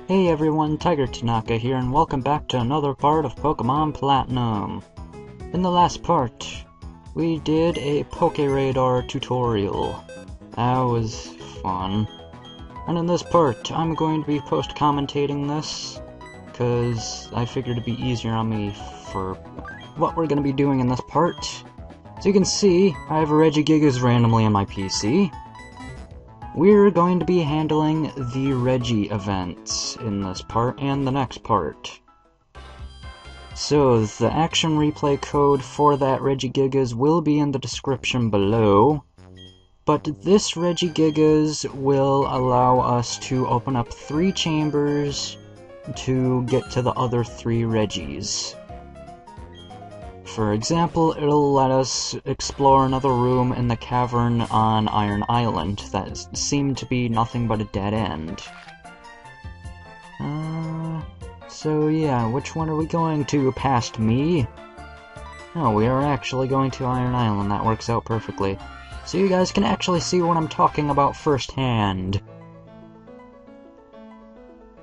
Hey everyone, Tigertenaka here, and welcome back to another part of Pokemon Platinum. In the last part, we did a Pokeradar tutorial. That was fun. And in this part, I'm going to be post-commentating this, because I figured it'd be easier on me for what we're going to be doing in this part. So you can see, I have a Regigigas randomly on my PC. We're going to be handling the Regi events in this part and the next part. So, the action replay code for that Regigigas will be in the description below, but this Regigigas will allow us to open up 3 chambers to get to the other 3 Regis. For example, it'll let us explore another room in the cavern on Iron Island that seemed to be nothing but a dead end. So yeah, which one are we going to? Past me? No, we are actually going to Iron Island. That works out perfectly. So you guys can actually see what I'm talking about firsthand.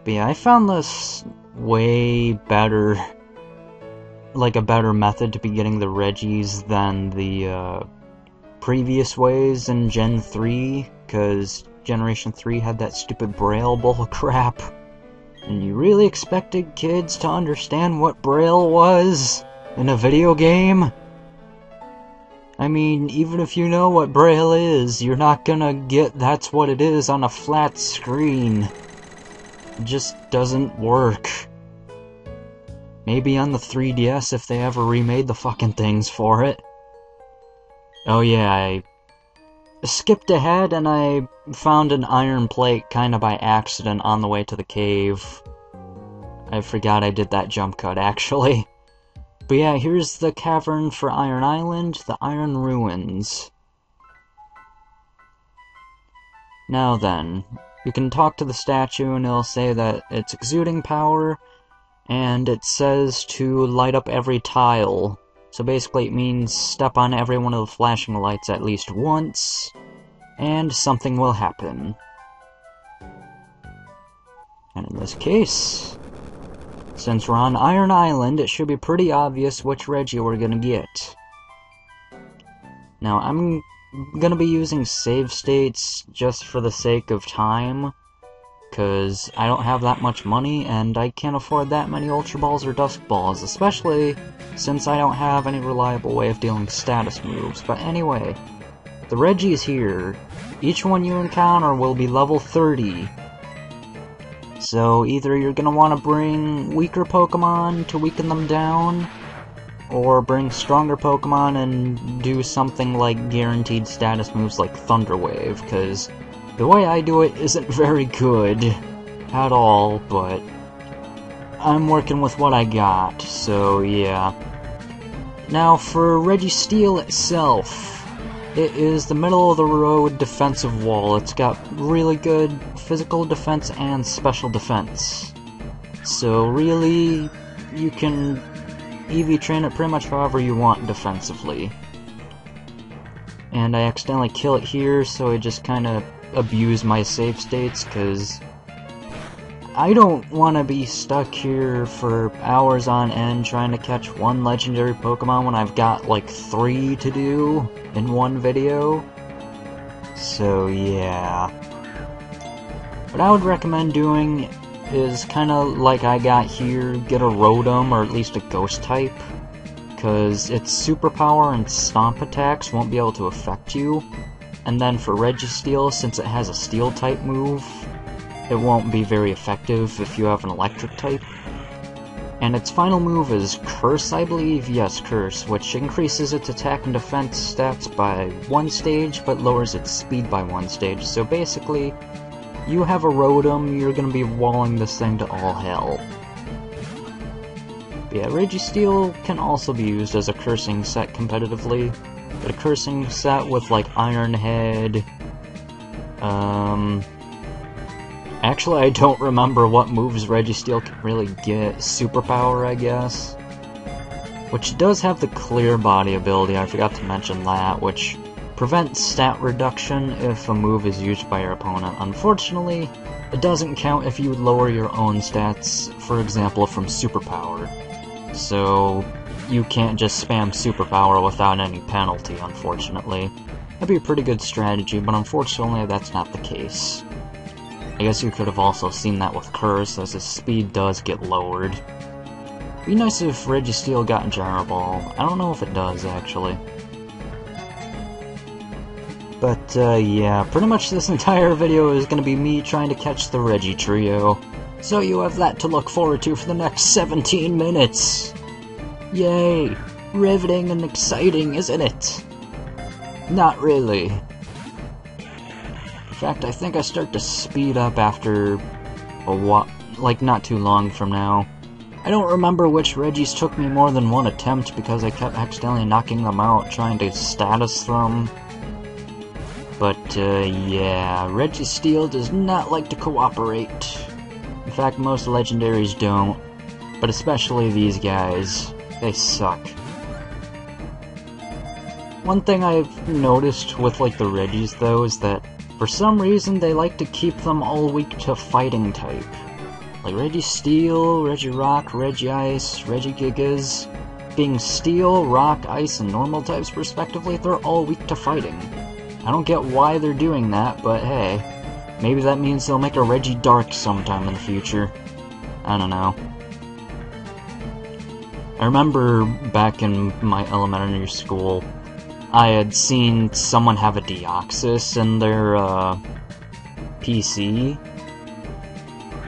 But yeah, I found this way better, like a better method to be getting the Regis than the previous ways in Gen 3, because Generation 3 had that stupid Braille bull crap. And you really expected kids to understand what Braille was in a video game? I mean, even if you know what Braille is, you're not gonna get that's what it is on a flat screen. It just doesn't work. Maybe on the 3DS if they ever remade the fucking things for it. Oh yeah, I skipped ahead and I found an iron plate kinda by accident on the way to the cave. I forgot I did that jump cut, actually. But yeah, here's the cavern for Iron Island, the Iron Ruins. Now then, you can talk to the statue and it'll say that it's exuding power, and it says to light up every tile. So basically it means step on every one of the flashing lights at least once, and something will happen. And in this case, since we're on Iron Island, it should be pretty obvious which Regi we're gonna get. Now, I'm gonna be using save states just for the sake of time, because I don't have that much money, and I can't afford that many Ultra Balls or Dusk Balls, especially since I don't have any reliable way of dealing status moves. But anyway, the Regis here, each one you encounter will be level 30. So either you're gonna want to bring weaker Pokemon to weaken them down, or bring stronger Pokemon and do something like guaranteed status moves like Thunder Wave, because the way I do it isn't very good at all, but I'm working with what I got, so yeah. Now for Registeel itself, it is the middle-of-the-road defensive wall. It's got really good physical defense and special defense. So really, you can EV train it pretty much however you want defensively. And I accidentally kill it here, so I just kinda abuse my save states, because I don't want to be stuck here for hours on end trying to catch one legendary Pokemon when I've got like 3 to do in one video. So yeah. What I would recommend doing is kinda like I got here, get a Rotom or at least a Ghost type, because its superpower and stomp attacks won't be able to affect you. And then for Registeel, since it has a Steel type move, it won't be very effective if you have an Electric type. And its final move is Curse, I believe? Yes, Curse, which increases its attack and defense stats by 1 stage, but lowers its speed by 1 stage. So basically, you have a Rotom, you're gonna be walling this thing to all hell. But yeah, Registeel can also be used as a cursing set competitively. But a cursing set with like Iron Head, actually I don't remember what moves Registeel can really get. Superpower, I guess. Which does have the Clear Body ability, I forgot to mention that, which prevents stat reduction if a move is used by your opponent. Unfortunately, It doesn't count if you lower your own stats, for example, from superpower. So you can't just spam superpower without any penalty, unfortunately. That'd be a pretty good strategy, but unfortunately that's not the case. I guess you could have also seen that with Curse, as his speed does get lowered. Be nice if Registeel got Gyro Ball. I don't know if it does, actually. But, yeah, pretty much this entire video is gonna be me trying to catch the Regi trio. So you have that to look forward to for the next 17 minutes! Yay! Riveting and exciting, isn't it? Not really. In fact, I think I start to speed up after a while, like not too long from now. I don't remember which Regis took me more than one attempt because I kept accidentally knocking them out, trying to status them. But, yeah, Registeel does not like to cooperate. In fact, most legendaries don't, but especially these guys. They suck. One thing I've noticed with, like, the Regis, though, is that for some reason they like to keep them all weak to fighting type. Like Registeel, Regirock, Regiice, Regigigas, being Steel, Rock, Ice, and Normal types respectively, they're all weak to fighting. I don't get why they're doing that, but hey, maybe that means they'll make a Regidark sometime in the future. I don't know. I remember back in my elementary school, I had seen someone have a Deoxys in their PC,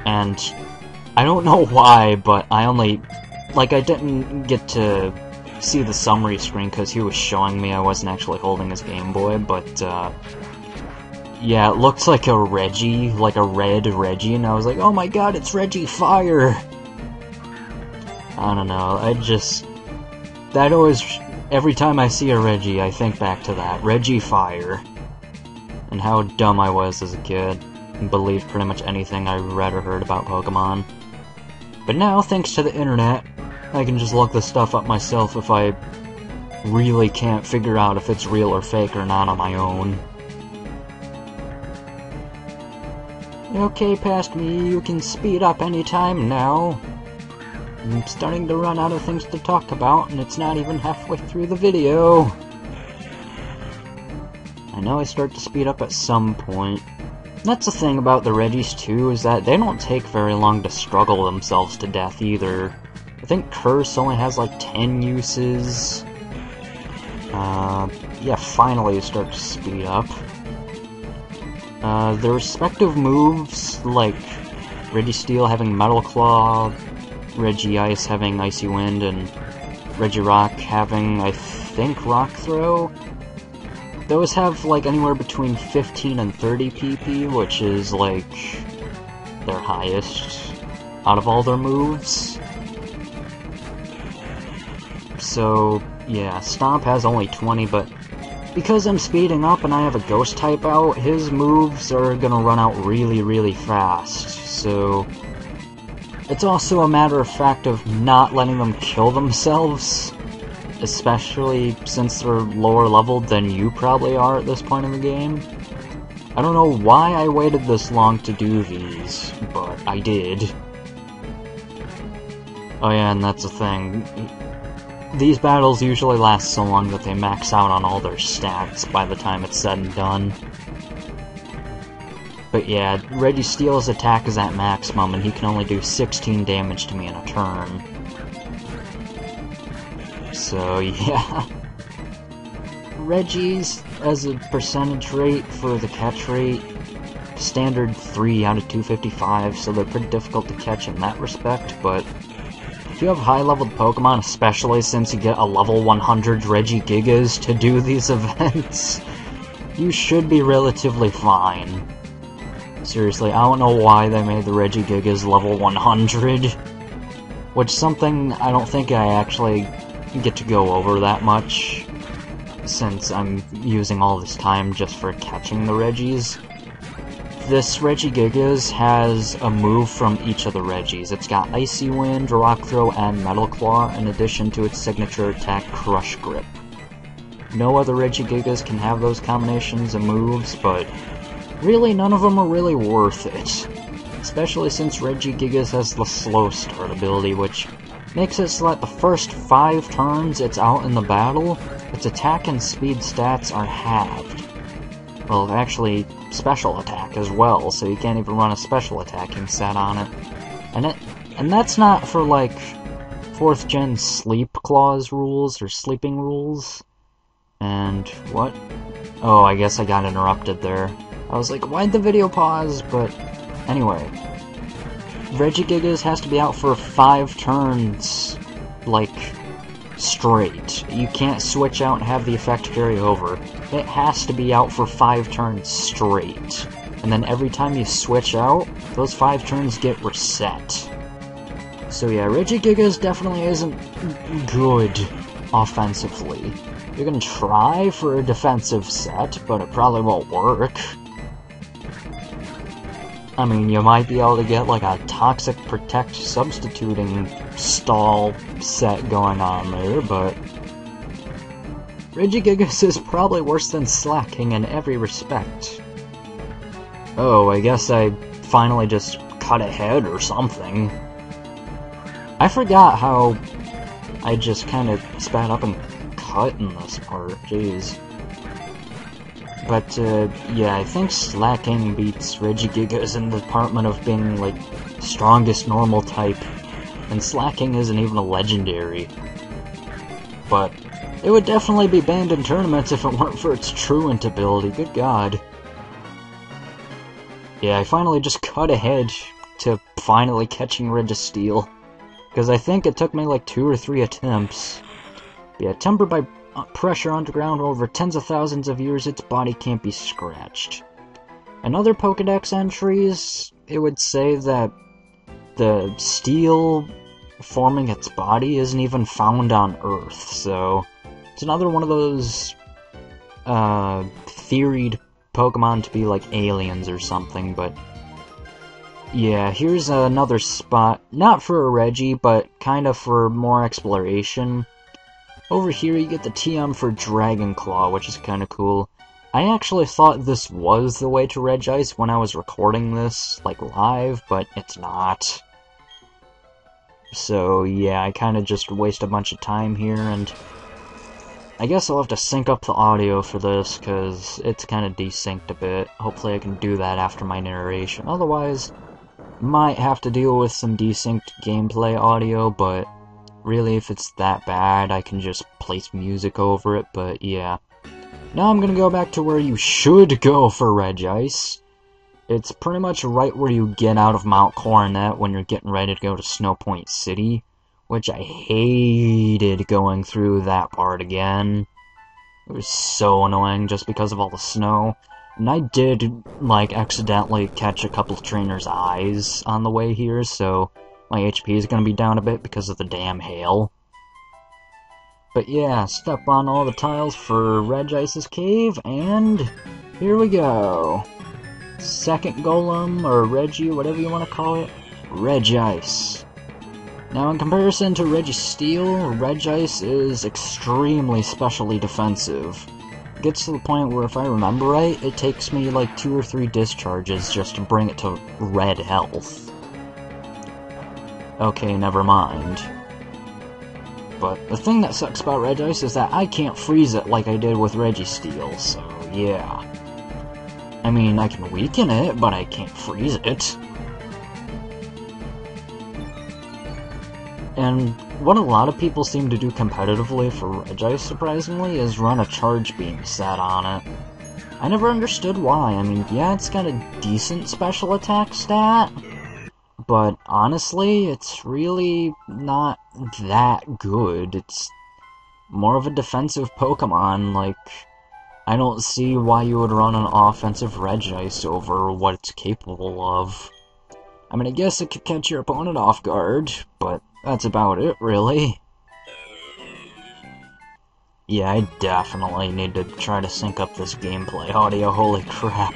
and I don't know why, but I didn't get to see the summary screen because he was showing me. I wasn't actually holding his Game Boy, but yeah, it looked like a Regi, like a red Regi, and I was like, oh my god, it's Regi Fire! I don't know, that always, every time I see a Regi, I think back to that, Regi Fire, and how dumb I was as a kid, and believed pretty much anything I read or heard about Pokemon. But now, thanks to the internet, I can just look this stuff up myself if I really can't figure out if it's real or fake or not on my own. Okay, past me, you can speed up anytime now. I'm starting to run out of things to talk about, and it's not even halfway through the video. I know I start to speed up at some point. That's the thing about the Regis too, is that they don't take very long to struggle themselves to death either. I think Curse only has like 10 uses. Yeah, finally it starts to speed up. Their respective moves, like Registeel having Metal Claw, Regiice having Icy Wind, and Regirock having, I think, Rock Throw. Those have, like, anywhere between 15 and 30 PP, which is, like, their highest out of all their moves. So, yeah, Stomp has only 20, but because I'm speeding up and I have a Ghost type out, his moves are gonna run out really, really fast. So, it's also a matter of fact of not letting them kill themselves, especially since they're lower leveled than you probably are at this point in the game. I don't know why I waited this long to do these, but I did. Oh yeah, and that's the thing. These battles usually last so long that they max out on all their stats by the time it's said and done. But yeah, Registeel's attack is at maximum, and he can only do 16 damage to me in a turn. So yeah. Regis, as a percentage rate for the catch rate, standard 3 out of 255, so they're pretty difficult to catch in that respect, but if you have high-leveled Pokemon, especially since you get a level 100 Regigigas to do these events, you should be relatively fine. Seriously, I don't know why they made the Regigigas level 100, which is something I don't think I actually get to go over that much, since I'm using all this time just for catching the Regis. This Regigigas has a move from each of the Regis. It's got Icy Wind, Rock Throw, and Metal Claw, in addition to its signature attack, Crush Grip. No other Regigigas can have those combinations of moves, but really none of them are really worth it. especially since Regigigas has the slow start ability, which makes it so that the first 5 turns it's out in the battle, its attack and speed stats are halved. Well, actually, special attack as well, so you can't even run a special attacking set on it. And that's not for, like, 4th gen sleep clause rules, or sleeping rules. And, what? Oh, I guess I got interrupted there. I was like, why'd the video pause? But, anyway. Regigigas has to be out for 5 turns, like, straight. You can't switch out and have the effect carry over. It has to be out for 5 turns straight. And then every time you switch out, those 5 turns get reset. So yeah, Regigigas definitely isn't good offensively. You can try for a defensive set, but it probably won't work. I mean, you might be able to get like a Toxic Protect substituting stall set going on there, but Regigigas is probably worse than Slacking in every respect. Oh, I guess I finally just cut ahead or something. I forgot how I just kind of sped up and cut in this part, jeez. But, yeah, I think Slacking beats Regigigas in the department of being, like, strongest normal type, and Slacking isn't even a legendary. But it would definitely be banned in tournaments if it weren't for its Truant ability, good god. Yeah, I finally just cut ahead to finally catching Registeel, because I think it took me like 2 or 3 attempts. But yeah, tempered by pressure underground over tens of thousands of years, its body can't be scratched. In other Pokedex entries, it would say that the steel forming its body isn't even found on Earth, so it's another one of those theoried Pokemon to be like aliens or something, but yeah, here's another spot, not for a Regi, but kind of for more exploration. Over here you get the TM for Dragon Claw, which is kind of cool. I actually thought this was the way to Regice when I was recording this, like, live, but it's not. So, yeah, I kind of just waste a bunch of time here, and I guess I'll have to sync up the audio for this, because it's kind of desynced a bit. Hopefully I can do that after my narration. Otherwise, might have to deal with some desynced gameplay audio, but really, if it's that bad, I can just place music over it, but yeah. Now I'm gonna go back to where you should go for Regice. It's pretty much right where you get out of Mount Coronet when you're getting ready to go to Snow Point City, which I hated going through that part again. It was so annoying just because of all the snow. And I did, like, accidentally catch a couple of trainers' eyes on the way here, so my HP is going to be down a bit because of the damn hail. But yeah, step on all the tiles for Regice's cave, and here we go. Second Golem, or Regi, whatever you want to call it, Regice. Now in comparison to Registeel, Regice is extremely specially defensive. It gets to the point where, if I remember right, it takes me like 2 or 3 discharges just to bring it to red health. Okay, never mind. But the thing that sucks about Regice is that I can't freeze it like I did with Registeel, so yeah. I mean, I can weaken it, but I can't freeze it. And what a lot of people seem to do competitively for Regice, surprisingly, is run a Charge Beam set on it. I never understood why. I mean, yeah, it's got a decent special attack stat, but honestly, it's really not that good. It's more of a defensive Pokemon. Like, I don't see why you would run an offensive Regice over what it's capable of. I mean, I guess it could catch your opponent off guard, but that's about it, really. Yeah, I definitely need to try to sync up this gameplay audio, holy crap.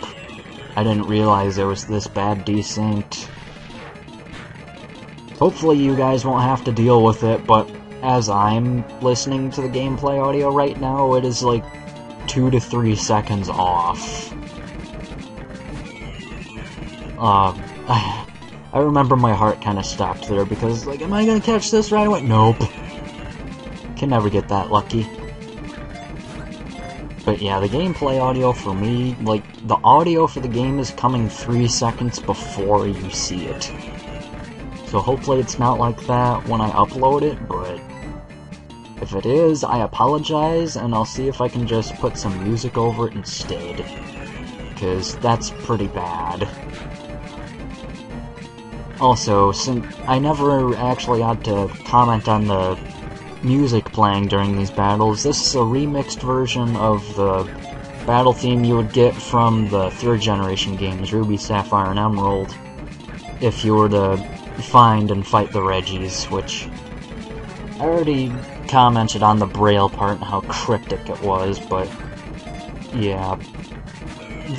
I didn't realize it was this bad desynced. Hopefully you guys won't have to deal with it, but as I'm listening to the gameplay audio right now, it is like 2 to 3 seconds off. I remember my heart kind of stopped there because, like, am I gonna catch this right away? Nope. Can never get that lucky. But yeah, the gameplay audio for me, like, the audio for the game is coming 3 seconds before you see it. So hopefully it's not like that when I upload it, but if it is, I apologize, and I'll see if I can just put some music over it instead. Because that's pretty bad. Also, since I never actually had to comment on the music playing during these battles, this is a remixed version of the battle theme you would get from the 3rd generation games, Ruby, Sapphire, and Emerald, if you were to find and fight the Regis, which I already commented on the Braille part and how cryptic it was, but yeah.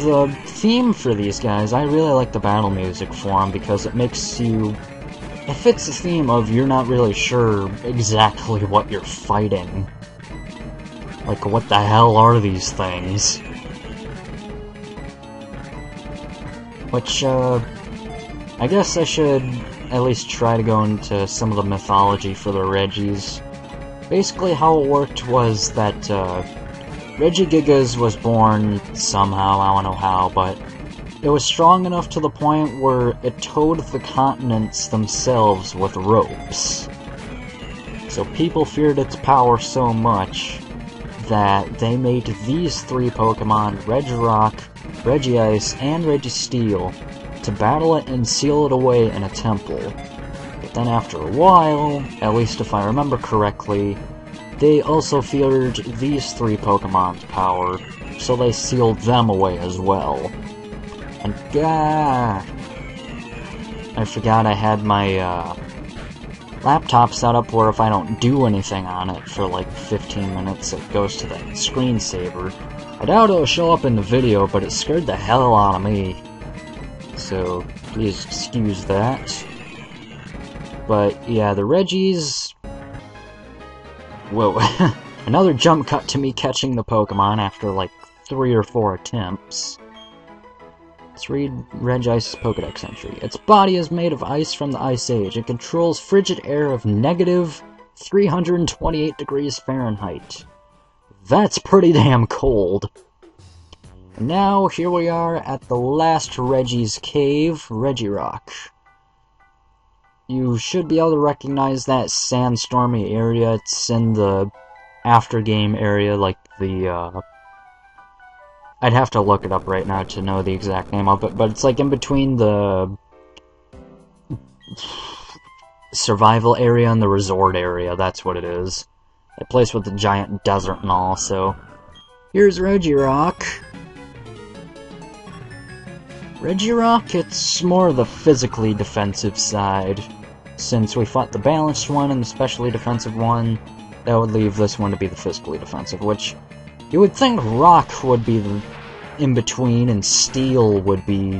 The theme for these guys, I really like the battle music for them because it makes you... It fits the theme of you're not really sure exactly what you're fighting. Like, what the hell are these things? Which, I guess I should at least try to go into some of the mythology for the Regis. Basically, how it worked was that, Regigigas was born somehow, I don't know how, but it was strong enough to the point where it towed the continents themselves with ropes. So people feared its power so much that they made these 3 Pokemon, Regirock, Regice, and Registeel, to battle it and seal it away in a temple. But then after a while, at least if I remember correctly, they also feared these 3 Pokemon's power, so they sealed them away as well. And I forgot I had my laptop set up where if I don't do anything on it for like 15 minutes, it goes to the screensaver. I doubt it'll show up in the video, but it scared the hell out of me. So, please excuse that. But yeah, the Regis... Whoa, another jump cut to me catching the Pokemon after like 3 or 4 attempts. Let's read Regice's Pokedex entry. Its body is made of ice from the Ice Age. It controls frigid air of negative 328 degrees Fahrenheit. That's pretty damn cold. And now, here we are at the last Regi's cave, Regirock. You should be able to recognize that sandstormy area. It's in the after-game area, like the, I'd have to look it up right now to know the exact name of it, but it's like in between the survival area and the resort area, that's what it is. A place with the giant desert and all, so... Here's Regirock. Regirock, it's more the physically defensive side. Since we fought the balanced one and the specially defensive one, that would leave this one to be the physically defensive, which you would think Rock would be the in-between and Steel would be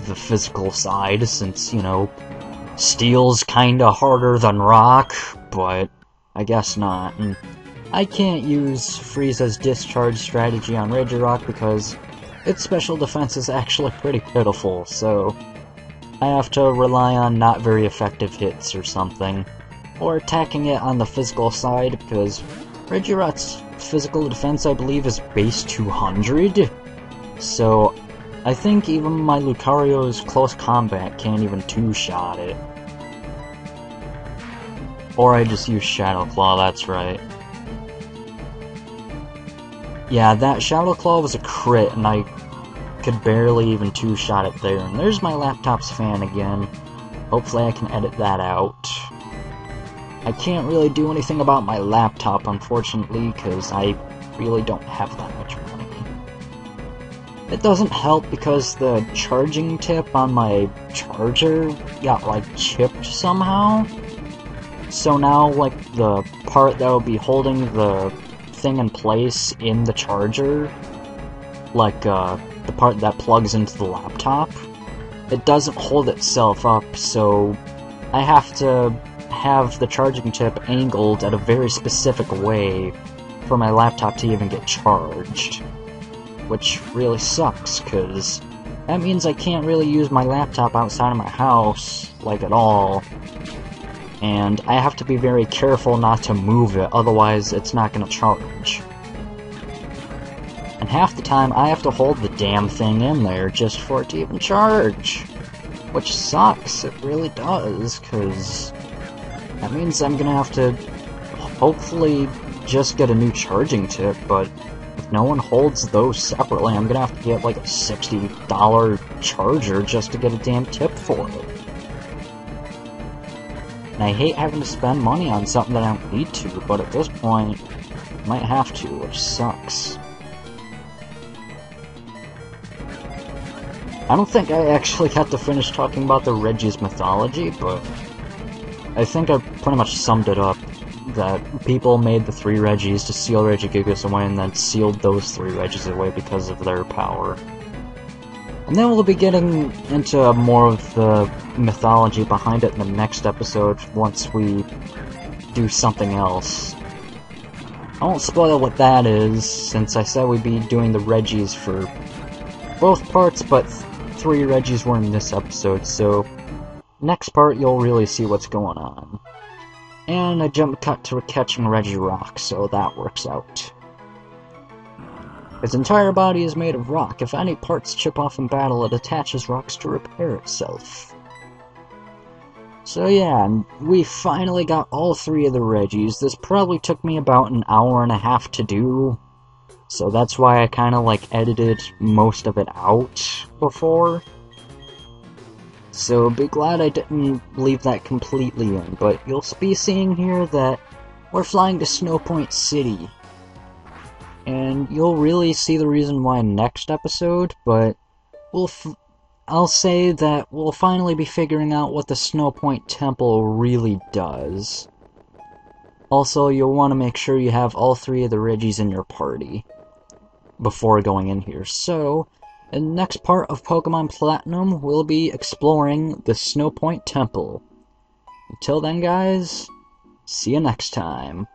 the physical side, since, you know, Steel's kinda harder than Rock, but I guess not. And I can't use Frieza's discharge strategy on Regirock because its special defense is actually pretty pitiful, so I have to rely on not very effective hits or something, or attacking it on the physical side, because Regirock's physical defense, I believe, is base 200, so I think even my Lucario's close combat can't even two-shot it. Or I just use Shadow Claw, that's right. Yeah, that Shadow Claw was a crit, and I could barely even two-shot it there. And there's my laptop's fan again. Hopefully I can edit that out. I can't really do anything about my laptop, unfortunately, because I really don't have that much money. It doesn't help because the charging tip on my charger got, like, chipped somehow. So now, like, the part that will be holding the thing in place in the charger, like, the part that plugs into the laptop, it doesn't hold itself up, so I have to have the charging tip angled at a very specific way for my laptop to even get charged. Which really sucks, because That means I can't really use my laptop outside of my house, like at all. And I have to be very careful not to move it, otherwise it's not gonna charge. And half the time I have to hold the damn thing in there just for it to even charge. Which sucks, it really does, because that means I'm gonna have to hopefully just get a new charging tip, but if no one holds those separately, I'm gonna have to get like a $60 charger just to get a damn tip for it. And I hate having to spend money on something that I don't need to, but at this point, I might have to, which sucks. I don't think I actually got to finish talking about the Regi's mythology, but I think I pretty much summed it up. That people made the 3 Regis to seal Regigigas away and then sealed those 3 Regis away because of their power. And then we'll be getting into more of the mythology behind it in the next episode once we do something else. I won't spoil what that is, since I said we'd be doing the Regis for both parts, but 3 Regis were in this episode, so next part you'll really see what's going on. And a jump cut to catching Regi rock, so that works out. Its entire body is made of rock. If any parts chip off in battle, it attaches rocks to repair itself. So yeah, we finally got all 3 of the Regis. This probably took me about an hour and a half to do, so that's why I kinda like edited most of it out before. So be glad I didn't leave that completely in, but you'll be seeing here that we're flying to Snowpoint City. And you'll really see the reason why next episode, but I'll say that we'll finally be figuring out what the Snowpoint Temple really does. Also, you'll want to make sure you have all 3 of the Regis in your party before going in here. So, in the next part of Pokemon Platinum, we'll be exploring the Snowpoint Temple. Until then, guys, see you next time.